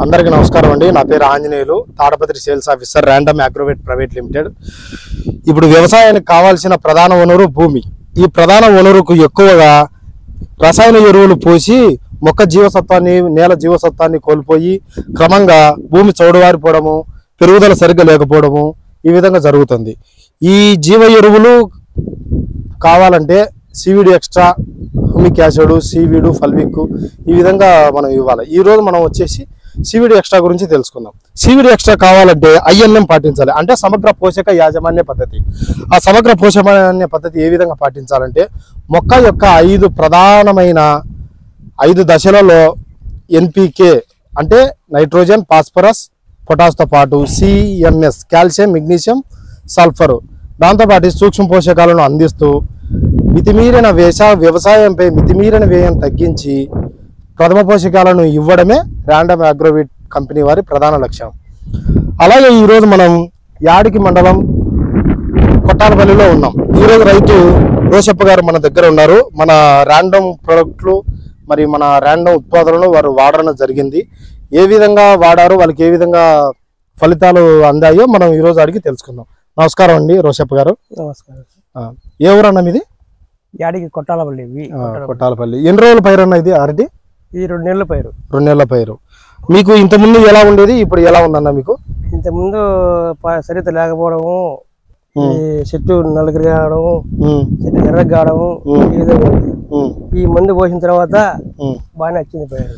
అందరికీ నమస్కారం అండి. నా పేరు Anjaneyulu, Tadipatri sales officer, random Agrovet private limited. ఇప్పుడు వ్యవసాయానికి కావాల్సిన ప్రధాన వనరు భూమి. ఈ ప్రధాన వనరుకు ఎక్కువగా రసాయన ఎరువులు పోసి మొక్క జీవసత్వాన్ని, నేల జీవసత్వాన్ని కోల్పోయి క్రమంగా భూమి చౌడువారిపోవడము, పెరుగుదల సరిగ్గా లేకపోవడము ఈ విధంగా జరుగుతుంది. ఈ జీవ ఎరువులు కావాలంటే CVD extra, humic acid, seaweed, fulvic ఈ విధంగా మనం ఇవ్వాలి. ఈరోజు మనం వచ్చేసి సివిడి ఎక్స్ట్రా గురించి తెలుసుకుందాం. సివిడి ఎక్స్ట్రా కావాలంటే ఐఎన్ఎం పాటించాలి, అంటే సమగ్ర పోషక యాజమాన్య పద్ధతి. ఆ సమగ్ర పోషకాన్య పద్ధతి ఏ విధంగా పాటించాలంటే మొక్క యొక్క 5 ప్రధానమైన 5 దశలలో ఎన్పికే అంటే నైట్రోజన్, ఫాస్ఫరస్, పొటాస్తో పాటు సిఎంఎస్ కాల్షియం, మెగ్నీషియం, సల్ఫర్, దాంతోపాటు సూక్ష్మ పోషకాలను అందిస్తూ మితిమీరిన వ్యవసాయంపై మితిమీరిన వ్యయం తగ్గించి ప్రథమ పోషకాలను ఇవ్వడమే ర్యాండమ్ అగ్రోవేట్ కంపెనీ వారి ప్రధాన లక్ష్యం. అలాగే ఈరోజు మనం యాడికి మండలం కొట్టాలపల్లిలో ఉన్నాం. ఈరోజు రైతు రోషప్ప గారు మన దగ్గర ఉన్నారు. మన ర్యాండమ్ ప్రొడక్ట్లు మరి మన ర్యాండమ్ ఉత్పాదనలు వారు వాడడం జరిగింది. ఏ విధంగా వాడారో, వాళ్ళకి ఏ విధంగా ఫలితాలు అందాయో మనం ఈరోజు అడిగి తెలుసుకుందాం. నమస్కారం అండి రోషప్ప గారు. నమస్కారం. ఏ ఊరన్నా మీది? యాడికి కొట్టాలపల్లి. కొట్టాలపల్లి. ఎన్ని రోజుల పైరు అన్న ఇది? అరటి ఇది 2 నెలల పైరు. 2 నెలల పైరు. మీకు ఇంతకుముందు ఎలా ఉండేది, ఇప్పుడు ఎలా ఉందన్న? మీకు ఇంతకుముందు సరిత లేకపోవడము, చెట్టు నలుగురు కావడము, చెట్టు ఎర్ర కావడము ఈ విధంగా ఉంది. ఈ మందు పోసిన తర్వాత బాగానే వచ్చింది పైరు.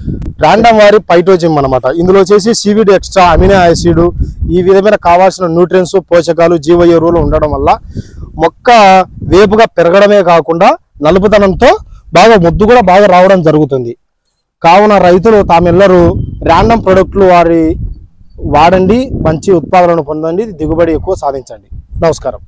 ర్యాండమ్ వారి పైటోజిమ్ అన్నమాట. ఇందులో వచ్చేసి సివిడి ఎక్స్ట్రా, అమినో యాసిడ్ ఈ విధమైన కావాల్సిన న్యూట్రియన్స్, పోషకాలు, జీవ ఎరువులు ఉండడం వల్ల మొక్క వేపుగా పెరగడమే కాకుండా నలుపుదనంతో బాగా ముద్దు కూడా బాగా రావడం జరుగుతుంది. కావున రైతులు తామెల్లరూ ర్యాండమ్ ప్రొడక్ట్లు వాడండి, మంచి ఉత్పాదనను పొందండి, దిగుబడి ఎక్కువ సాధించండి. నమస్కారం.